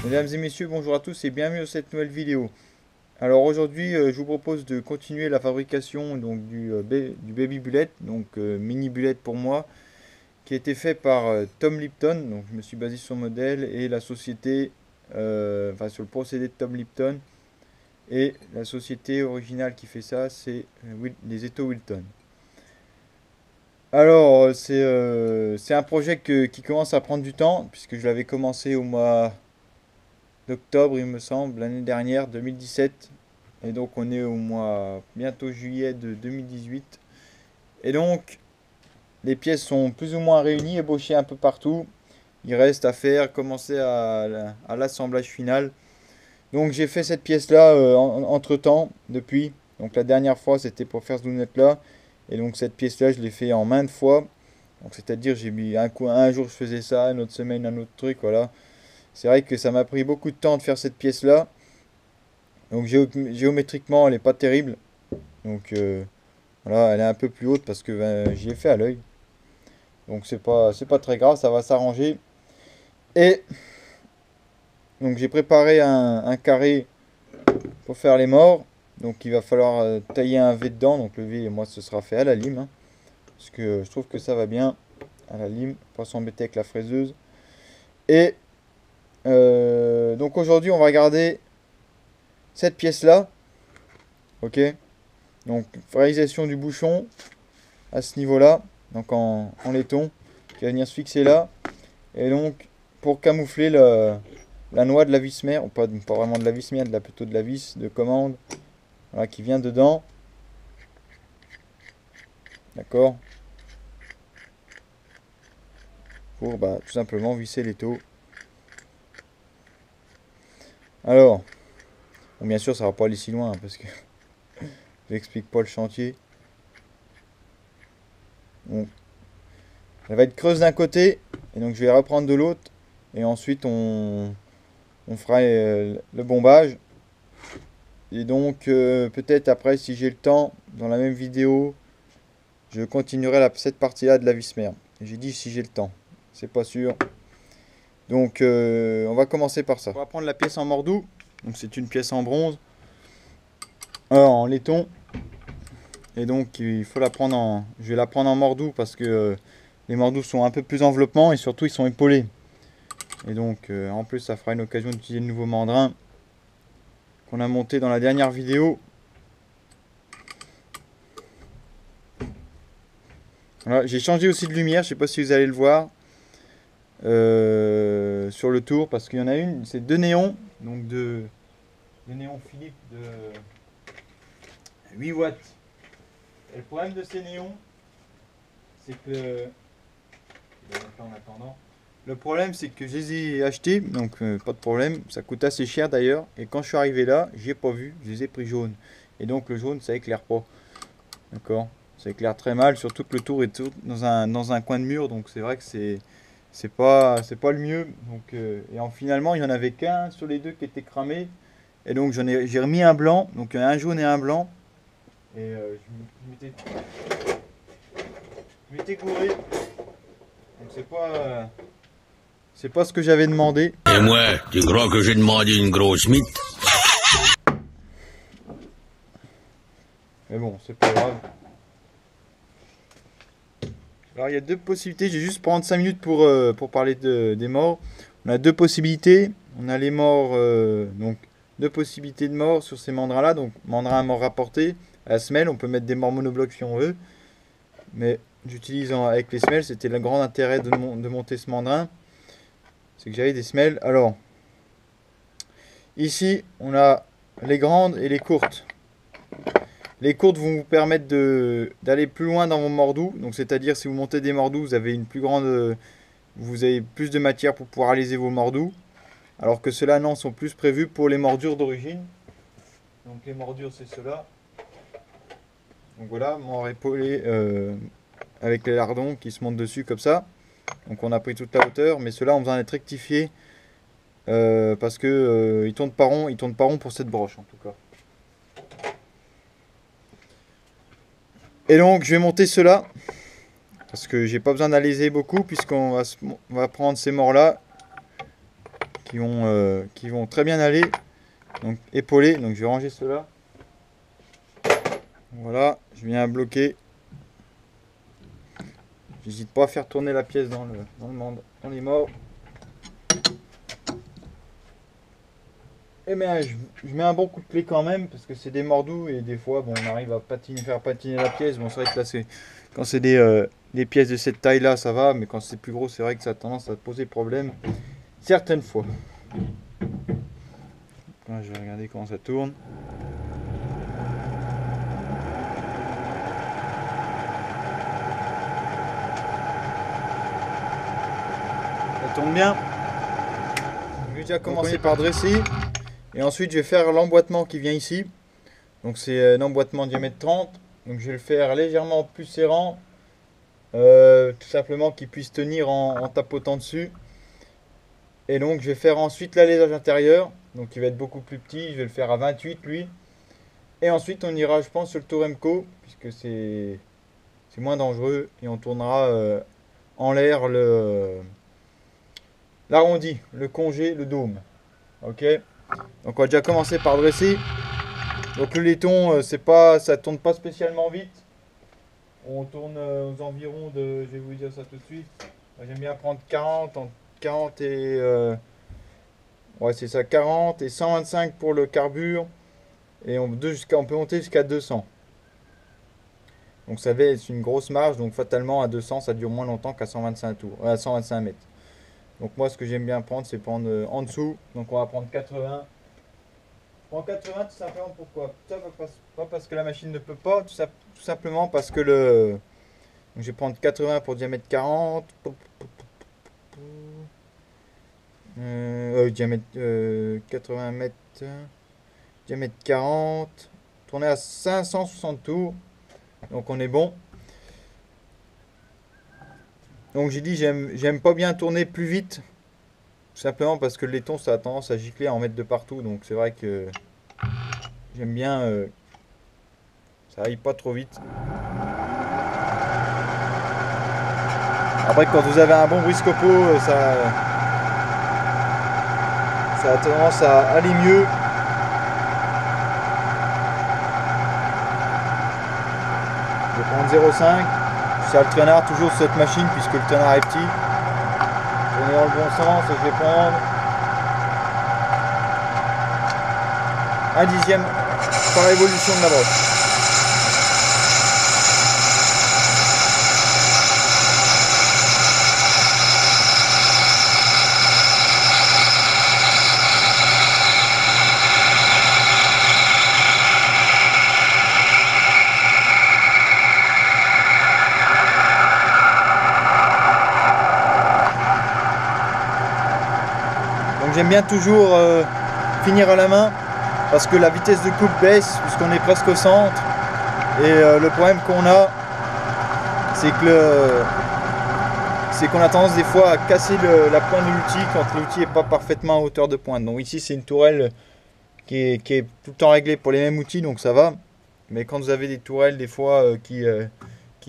Mesdames et messieurs, bonjour à tous et bienvenue dans cette nouvelle vidéo. Alors aujourd'hui, je vous propose de continuer la fabrication donc, du baby bullet, donc mini bullet pour moi, qui a été fait par Tom Lipton. Donc je me suis basé sur le modèle et la société, enfin sur le procédé de Tom Lipton. Et la société originale qui fait ça, c'est les Eto Wilton. Alors c'est un projet qui commence à prendre du temps, puisque je l'avais commencé au mois d'octobre, il me semble, l'année dernière, 2017. Et donc on est au mois bientôt juillet de 2018. Et donc les pièces sont plus ou moins réunies, ébauchées un peu partout. Il reste à faire, commencer à l'assemblage final. Donc j'ai fait cette pièce-là entre temps, depuis. Donc la dernière fois c'était pour faire ce lunette-là. Et donc cette pièce-là je l'ai fait en maintes fois. Donc c'est-à-dire j'ai mis un jour je faisais ça, une autre semaine un autre truc, voilà. C'est vrai que ça m'a pris beaucoup de temps de faire cette pièce-là. Donc géométriquement, elle n'est pas terrible. Donc voilà, elle est un peu plus haute parce que j'y ai fait à l'œil. Donc c'est pas très grave, ça va s'arranger. Et donc j'ai préparé un carré pour faire les morts. Donc il va falloir tailler un V dedans. Donc le V, moi, ce sera fait à la lime, hein, parce que je trouve que ça va bien à la lime, pas s'embêter avec la fraiseuse. Et donc aujourd'hui, on va garder cette pièce-là. Ok. Donc réalisation du bouchon à ce niveau-là, donc en laiton, qui va venir se fixer là. Et donc pour camoufler la noix de la vis mère, ou pas vraiment de la vis mère, plutôt de la vis de commande, voilà, qui vient dedans. D'accord. Pour tout simplement visser l'étau. Alors, bon, bien sûr ça va pas aller si loin, hein, parce que j'explique pas le chantier. Donc, elle va être creuse d'un côté, et donc je vais reprendre de l'autre, et ensuite on fera le bombage. Et donc peut-être après, si j'ai le temps, dans la même vidéo, je continuerai cette partie-là de la vis mère. J'ai dit si j'ai le temps, c'est pas sûr. Donc on va commencer par ça. On va prendre la pièce en mordou. Donc c'est une pièce en bronze, en laiton. Et donc il faut la prendre je vais la prendre en mordou parce que les mordous sont un peu plus enveloppants et surtout ils sont épaulés. Et donc en plus ça fera une occasion d'utiliser le nouveau mandrin qu'on a monté dans la dernière vidéo. Voilà, j'ai changé aussi de lumière, je sais pas si vous allez le voir sur le tour, parce qu'il y en a une, c'est deux néons, donc deux néons Philips de 8 watts. Et le problème de ces néons, c'est que en attendant, le problème c'est que je les ai achetés, donc pas de problème, ça coûte assez cher d'ailleurs, et quand je suis arrivé là, j'ai pas vu, je les ai pris jaunes, et donc le jaune ça éclaire pas, d'accord, ça éclaire très mal, surtout que le tour est dans un coin de mur, donc c'est vrai que c'est pas le mieux. Donc finalement il y en avait qu'un sur les deux qui était cramé, et donc j'ai remis un blanc, donc un jaune et un blanc, et je m'étais gouré, donc c'est pas ce que j'avais demandé. Et moi, tu crois que j'ai demandé une grosse mythe? Mais bon, c'est pas grave. Alors il y a deux possibilités, j'ai juste prendre 5 minutes pour parler des morts. On a deux possibilités, on a les morts, donc deux possibilités de morts sur ces mandrins là, donc mandrin à mort rapporté, à la semelle, on peut mettre des morts monoblocs si on veut, mais j'utilise avec les semelles, c'était le grand intérêt de monter ce mandrin, c'est que j'avais des semelles. Alors, ici on a les grandes et les courtes. Les courtes vont vous permettre d'aller plus loin dans vos mordous. Donc c'est-à-dire si vous montez des mordous, vous avez vous avez plus de matière pour pouvoir aliser vos mordous. Alors que ceux-là non, sont plus prévus pour les mordures d'origine. Donc les mordures c'est ceux-là. Donc voilà, mort épaulé avec les lardons qui se montent dessus comme ça. Donc on a pris toute la hauteur, mais ceux-là ont besoin d'être rectifiés parce que ils tournent pas rond pour cette broche en tout cas. Et donc je vais monter ceux-là, parce que j'ai pas besoin d'aliser beaucoup, puisqu'on va prendre ces morts-là, qui vont très bien aller. Donc épaulés, donc je vais ranger cela. Voilà, je viens à bloquer. J'hésite pas à faire tourner la pièce dans les morts. Et bien je mets un bon coup de clé quand même parce que c'est des mordous et des fois bon, on arrive à faire patiner la pièce. Bon, c'est vrai que là quand c'est des pièces de cette taille là ça va, mais quand c'est plus gros c'est vrai que ça a tendance à poser problème certaines fois. Là, je vais regarder comment ça tourne. Ça tourne bien. Je vais déjà commencer par dresser. Et ensuite, je vais faire l'emboîtement qui vient ici. Donc, c'est un emboîtement diamètre 30. Donc, je vais le faire légèrement plus serrant. Tout simplement qu'il puisse tenir en tapotant dessus. Et donc, je vais faire ensuite l'alésage intérieur. Donc, il va être beaucoup plus petit. Je vais le faire à 28 lui. Et ensuite, on ira, je pense, sur le Toremco. Puisque c'est moins dangereux. Et on tournera en l'air l'arrondi, le congé, le dôme. Ok. Donc on va déjà commencer par dresser. Donc le laiton, ça tourne pas spécialement vite. On tourne aux environs de, je vais vous dire ça tout de suite. J'aime bien prendre 40 et ouais c'est ça, 40 et 125 pour le carbure. Et on peut monter jusqu'à 200. Donc ça va être une grosse marge. Donc fatalement à 200 ça dure moins longtemps qu'à 125 tours, à 125 mètres. Donc moi ce que j'aime bien prendre c'est prendre en dessous. Donc on va prendre 80. Je prends 80 tout simplement pourquoi? Pas parce que la machine ne peut pas, tout simplement parce que donc je vais prendre 80 pour diamètre 40. Diamètre 80 mètres. Diamètre 40. Tourner à 560 tours. Donc on est bon. Donc j'ai dit j'aime pas bien tourner plus vite. Tout simplement parce que le laiton ça a tendance à gicler, à en mettre de partout. Donc c'est vrai que j'aime bien ça aille pas trop vite. Après quand vous avez un bon briscopo ça a tendance à aller mieux. Je vais prendre 0,5. Ça le traînard toujours sur cette machine puisque le traînard est petit. Tourner dans le bon sens et je vais prendre un dixième par révolution de la broche. Donc j'aime bien toujours finir à la main parce que la vitesse de coupe baisse puisqu'on est presque au centre et le problème qu'on a c'est qu'on a tendance des fois à casser la pointe de l'outil quand l'outil n'est pas parfaitement à hauteur de pointe. Donc ici c'est une tourelle qui est tout le temps réglée pour les mêmes outils donc ça va, mais quand vous avez des tourelles des fois qui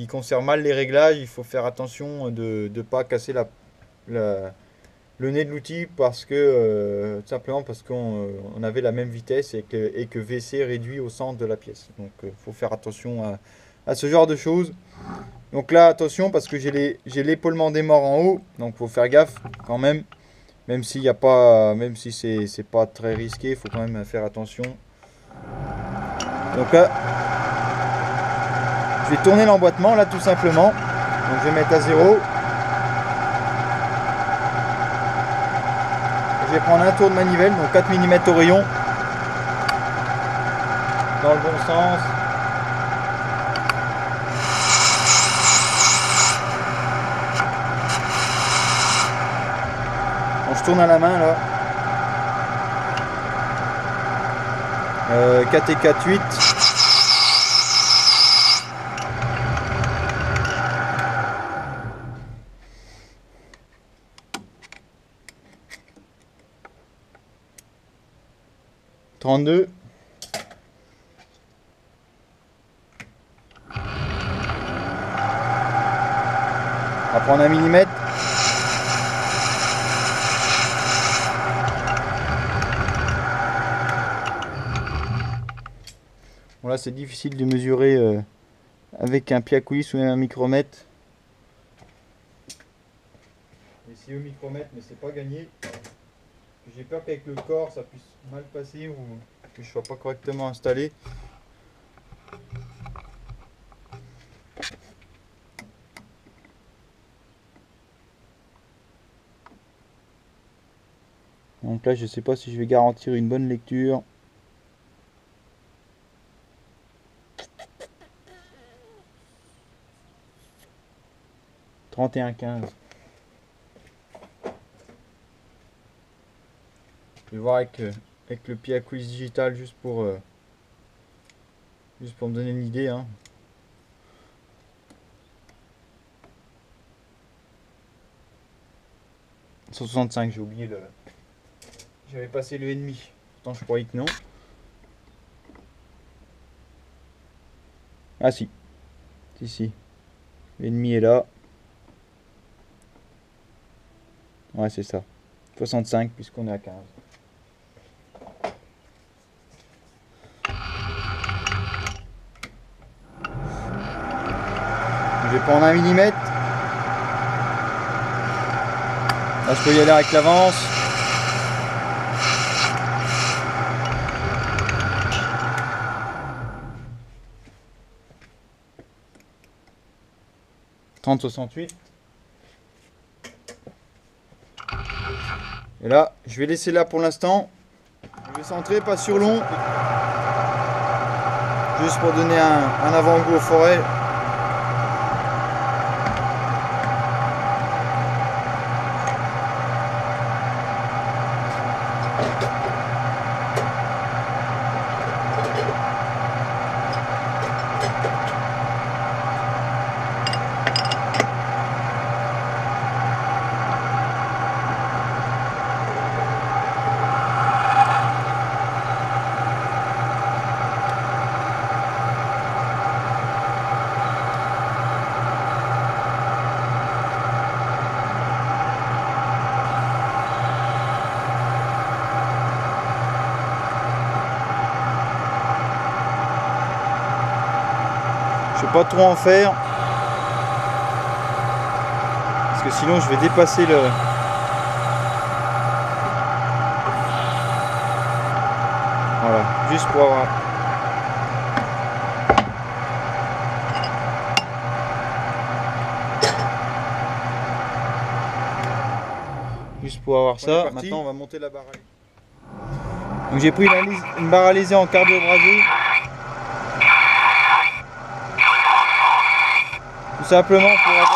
conservent mal les réglages, il faut faire attention de ne pas casser le nez de l'outil parce que tout simplement parce qu'on avait la même vitesse et que VC réduit au centre de la pièce. Donc il faut faire attention à ce genre de choses. Donc là attention parce que j'ai l'épaulement des morts en haut, donc faut faire gaffe quand même. Même s'il y a pas, même si c'est pas très risqué, il faut quand même faire attention. Donc là, je vais tourner l'emboîtement là tout simplement. Donc je vais mettre à 0. Je vais prendre un tour de manivelle, donc 4 mm au rayon, dans le bon sens. Donc je tourne à la main là. 4 et 4, 8. On va prendre 1 mm. Bon, là c'est difficile de mesurer avec un pied à coulisse ou même un micromètre. J'ai essayé au micromètre mais c'est pas gagné. J'ai peur qu'avec le corps ça puisse mal passer ou que je sois pas correctement installé. Donc là je sais pas si je vais garantir une bonne lecture. 31,15. Je vais voir avec le pied à coulisse digital juste pour me donner une idée. Hein. « 165, j'ai oublié le... J'avais passé le ennemi. Pourtant je croyais que non. Ah si. Si. L'ennemi est là. Ouais c'est ça. 65 puisqu'on est à 15. Je vais prendre 1 mm. Là je peux y aller avec l'avance. « 30,68. Et là, je vais laisser là pour l'instant. Je vais centrer, pas sur long. Juste pour donner un avant-goût aux forêts. Je vais pas trop en faire parce que sinon je vais dépasser le... Voilà, juste pour avoir... Juste pour avoir ça. Maintenant on va monter la barre à laiser. Donc j'ai pris une barre à laiser en cardio abrasé. Tout simplement pour avoir...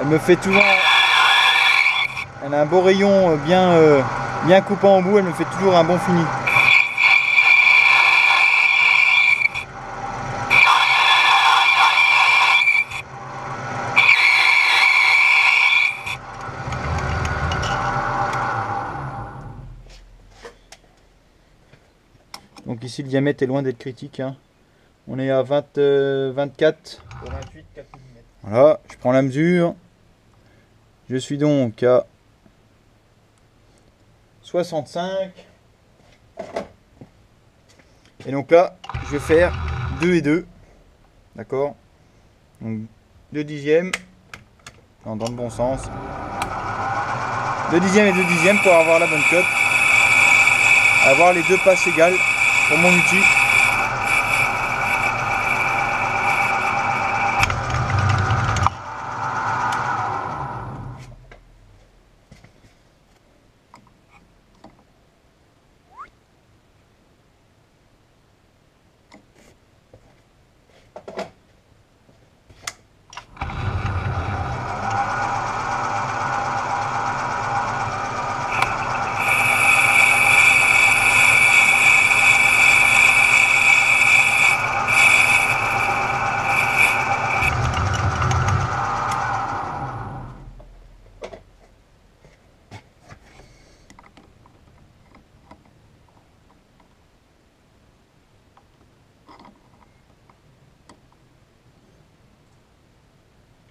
Elle me fait toujours... Elle a un beau rayon bien coupant au bout, elle me fait toujours un bon fini. Donc ici le diamètre est loin d'être critique. Hein. On est à 24 pour 28, 4 mm. Voilà, je prends la mesure. Je suis donc à 65. Et donc là, je vais faire 2 et 2. D'accord. Donc 2 dixièmes. Non, dans le bon sens. 2 dixièmes et 2 dixièmes pour avoir la bonne cote. Avoir les deux passes égales pour mon outil.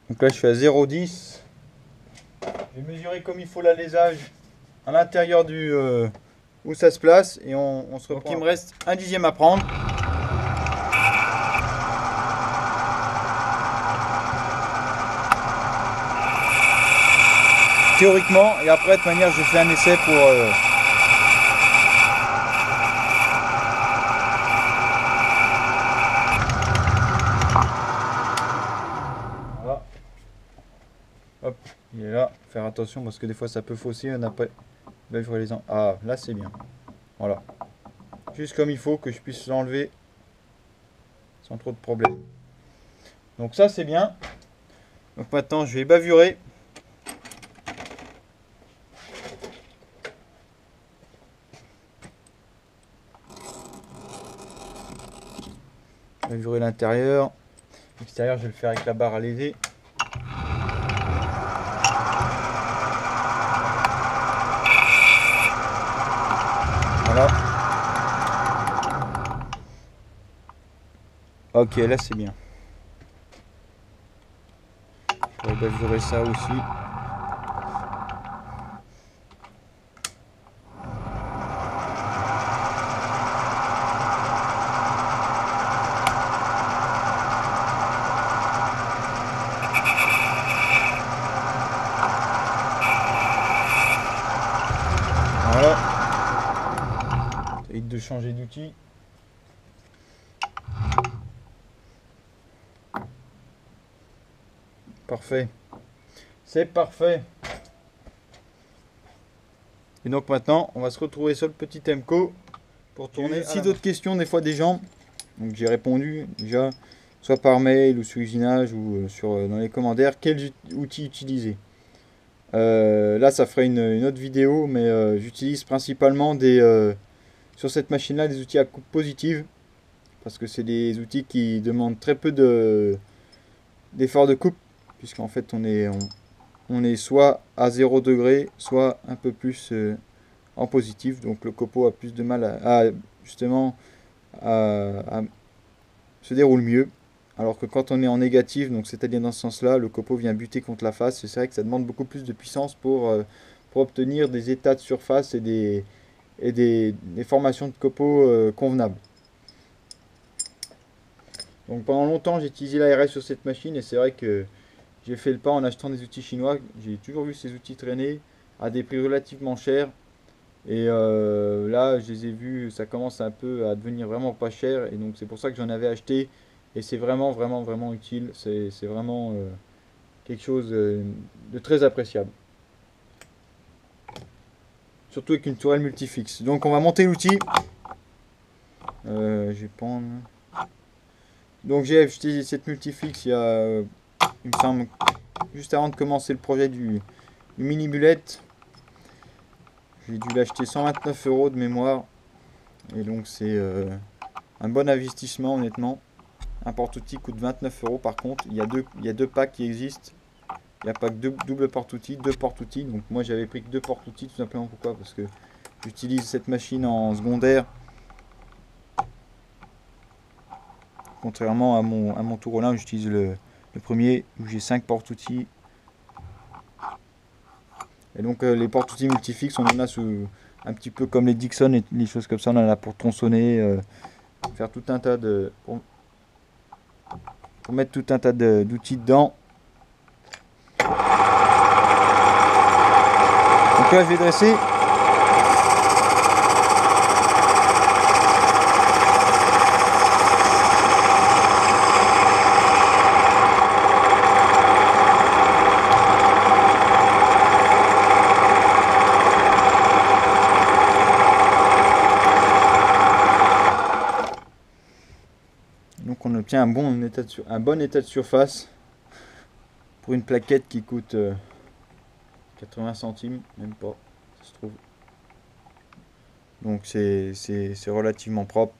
Donc là je suis à 0,10. J'ai mesuré comme il faut l'alésage à l'intérieur du où ça se place et on se reprend. Donc il me reste un dixième à prendre. Théoriquement, et après de toute manière je fais un essai pour voilà. Hop, il est là. Faire attention parce que des fois ça peut fausser. On n'a pas. Là, je vois les ah, là c'est bien. Voilà. Juste comme il faut que je puisse l'enlever sans trop de problème. Donc ça c'est bien. Donc maintenant je vais bavurer. Bavurer l'intérieur. L'extérieur je vais le faire avec la barre à léser. Voilà. Ok, là c'est bien. Je vais bavurer ça aussi. Voilà. Ça évite de changer d'outil. Parfait. C'est parfait. Et donc maintenant, on va se retrouver sur le petit Temco pour tourner. Si d'autres questions des fois des gens, donc j'ai répondu déjà, soit par mail ou sur usinage ou dans les commentaires, quels outils utiliser. Là, ça ferait une autre vidéo, mais j'utilise principalement sur cette machine-là des outils à coupe positive parce que c'est des outils qui demandent très peu d'effort de coupe, puisqu'en fait on est soit à 0 degré, soit un peu plus en positif, donc le copeau a plus de mal justement à se déroule mieux. Alors que quand on est en négatif, donc c'est-à-dire dans ce sens-là, le copeau vient buter contre la face. C'est vrai que ça demande beaucoup plus de puissance pour obtenir des états de surface et des formations de copeaux convenables. Donc pendant longtemps, j'ai utilisé l'ARS sur cette machine et c'est vrai que j'ai fait le pas en achetant des outils chinois. J'ai toujours vu ces outils traîner à des prix relativement chers. Et là, je les ai vus, ça commence un peu à devenir vraiment pas cher. Et donc c'est pour ça que j'en avais acheté. Et c'est vraiment, vraiment, vraiment utile. C'est vraiment quelque chose de très appréciable. Surtout avec une tourelle multifixe. Donc on va monter l'outil. Je vais prendre... Donc j'ai acheté cette multifixe il me semble, juste avant de commencer le projet du mini bullet. J'ai dû l'acheter 129 € de mémoire. Et donc c'est un bon investissement honnêtement. Un porte-outil coûte 29 € par contre. Il y a deux packs qui existent. Il n'y a pas que double porte-outil, deux porte-outils. Donc moi j'avais pris que deux porte-outils tout simplement. Pourquoi? Parce que j'utilise cette machine en secondaire. Contrairement à mon Tourolin, j'utilise le premier où j'ai 5 porte-outils. Et donc les porte-outils multifixes, on en a un petit peu comme les Dixon et les choses comme ça. On en a pour tronçonner, faire tout un tas de... Pour mettre tout un tas d'outils dedans. Donc là je vais dresser. Donc on obtient un bon état de surface pour une plaquette qui coûte 80 centimes, même pas, ça se trouve. Donc c'est relativement propre.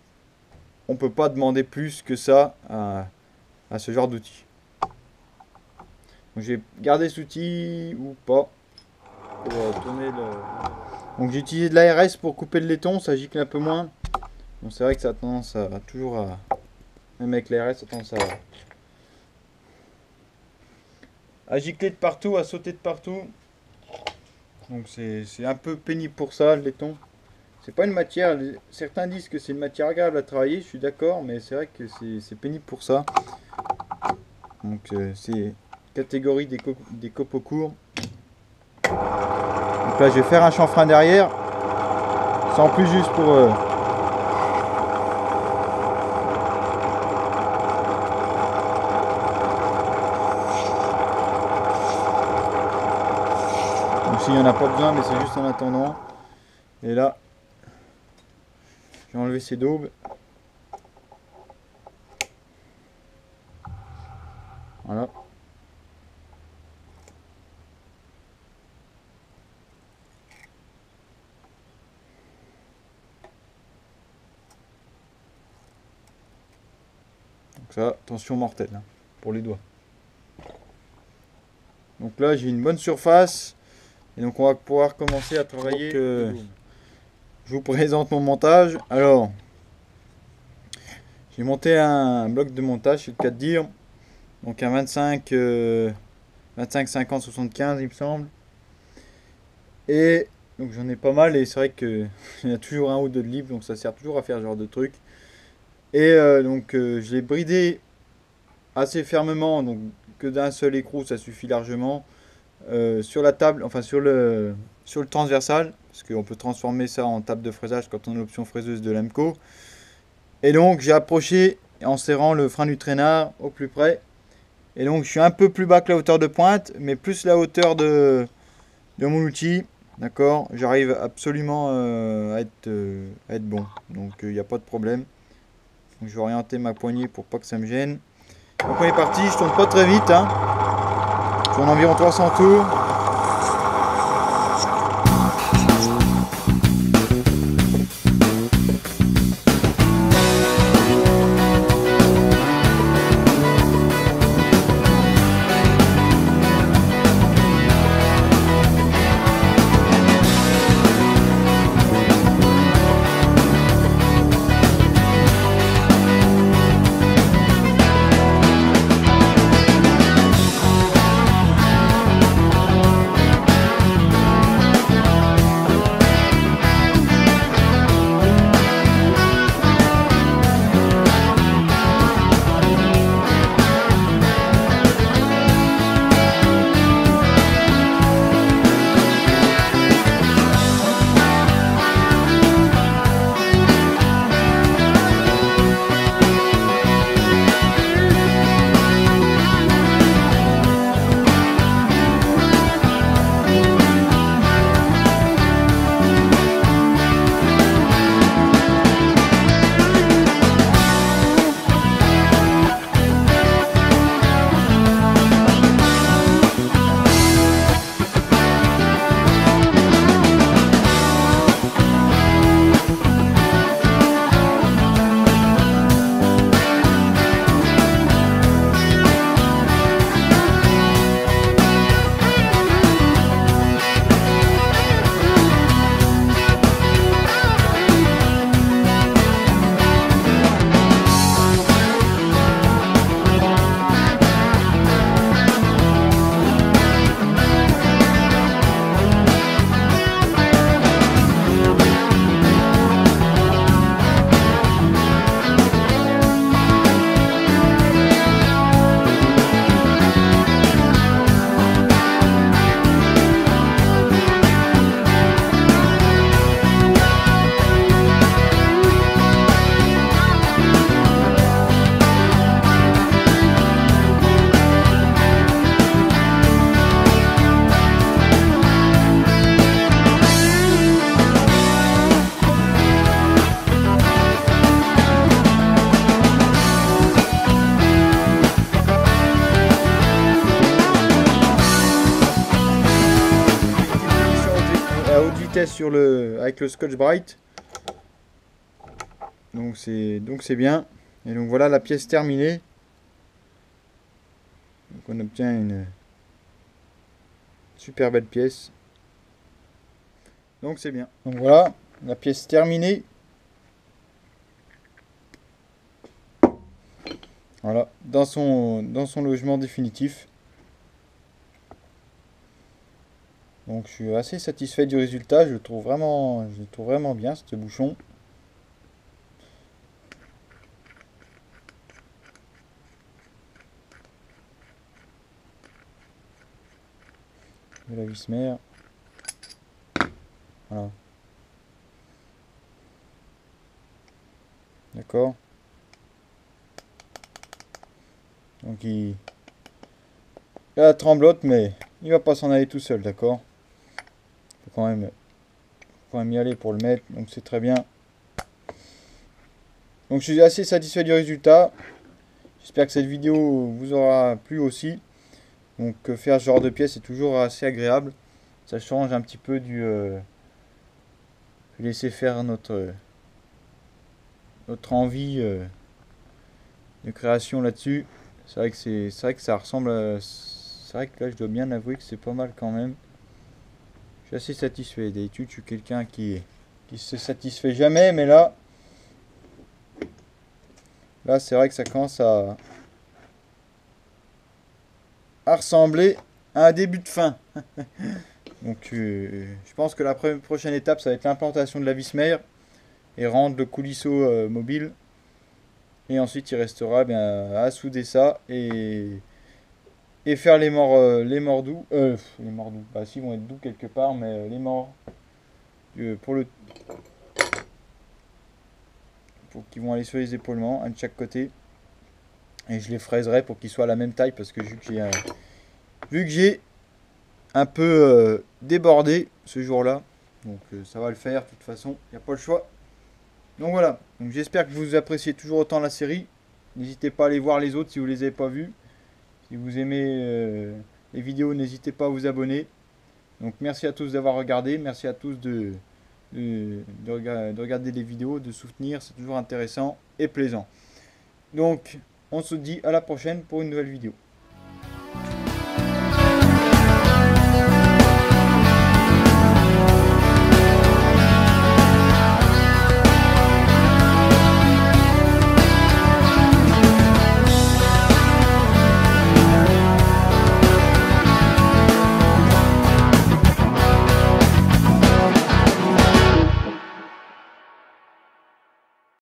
On peut pas demander plus que ça à ce genre d'outil. Donc j'ai gardé cet outil ou pas pour tourner le... Donc j'ai utilisé de l'ARS pour couper le laiton, ça gicle un peu moins. Bon, c'est vrai que ça a tendance à toujours à... Même avec l'ARS, ça a tendance à gicler de partout, à sauter de partout. Donc c'est un peu pénible pour ça, le laiton. C'est pas une matière, certains disent que c'est une matière agréable à travailler, je suis d'accord, mais c'est vrai que c'est pénible pour ça. Donc c'est catégorie des copeaux courts. Donc là je vais faire un chanfrein derrière, sans plus juste pour... Donc s'il n'y en a pas besoin, mais c'est juste en attendant. Et là, j'ai enlevé ces daubes. Voilà. Donc ça, attention mortelle hein, pour les doigts. Donc là, j'ai une bonne surface. Et donc on va pouvoir commencer à travailler. Donc, je vous présente mon montage. Alors, j'ai monté un bloc de montage, c'est le cas de dire. Donc un 25, 25, 50, 75 il me semble. Et donc j'en ai pas mal et c'est vrai qu'il y a toujours un ou deux de libre, donc ça sert toujours à faire ce genre de truc. Et donc je l'ai bridé assez fermement, donc que d'un seul écrou ça suffit largement. Sur la table, enfin sur le transversal, parce qu'on peut transformer ça en table de fraisage quand on a l'option fraiseuse de l'Amco. Et donc j'ai approché en serrant le frein du traînard au plus près. Et donc je suis un peu plus bas que la hauteur de pointe, mais plus la hauteur de mon outil. D'accord, j'arrive absolument à être bon. Donc il n'y a pas de problème. Donc, je vais orienter ma poignée pour pas que ça me gêne. Donc on est parti, je tourne pas très vite. Hein. Je tourne environ 300 tours. Sur avec le Scotch Brite. Donc c'est bien. Et donc voilà la pièce terminée. Donc on obtient une super belle pièce. Donc c'est bien. Donc voilà la pièce terminée. Voilà, dans son logement définitif. Donc je suis assez satisfait du résultat, je le trouve vraiment bien ce bouchon. De la vis mère. Voilà. D'accord. Donc il a la tremblote, mais il va pas s'en aller tout seul, d'accord. Faut quand même y aller pour le mettre, donc c'est très bien. Donc je suis assez satisfait du résultat. J'espère que cette vidéo vous aura plu aussi. Donc faire ce genre de pièce est toujours assez agréable. Ça change un petit peu du laisser faire notre envie de création là-dessus. C'est vrai que ça ressemble c'est vrai que là je dois bien avouer que c'est pas mal quand même. Je suis assez satisfait. D'habitude je suis quelqu'un qui se satisfait jamais, mais là c'est vrai que ça commence à ressembler à un début de fin. Donc je pense que la prochaine étape ça va être l'implantation de la vis mère et rendre le coulisseau mobile. Et ensuite il restera bien à souder ça et faire les morts doux. Les morts doux, bah si, ils vont être doux quelque part, mais les morts pour le qui vont aller sur les épaulements, un de chaque côté. Et je les fraiserai pour qu'ils soient à la même taille parce que vu que j'ai un peu débordé ce jour-là, donc ça va le faire de toute façon, il n'y a pas le choix. Donc voilà, donc j'espère que vous appréciez toujours autant la série. N'hésitez pas à aller voir les autres si vous ne les avez pas vus. Si vous aimez les vidéos, n'hésitez pas à vous abonner. Donc merci à tous d'avoir regardé, merci à tous de regarder les vidéos, de soutenir, c'est toujours intéressant et plaisant. Donc on se dit à la prochaine pour une nouvelle vidéo.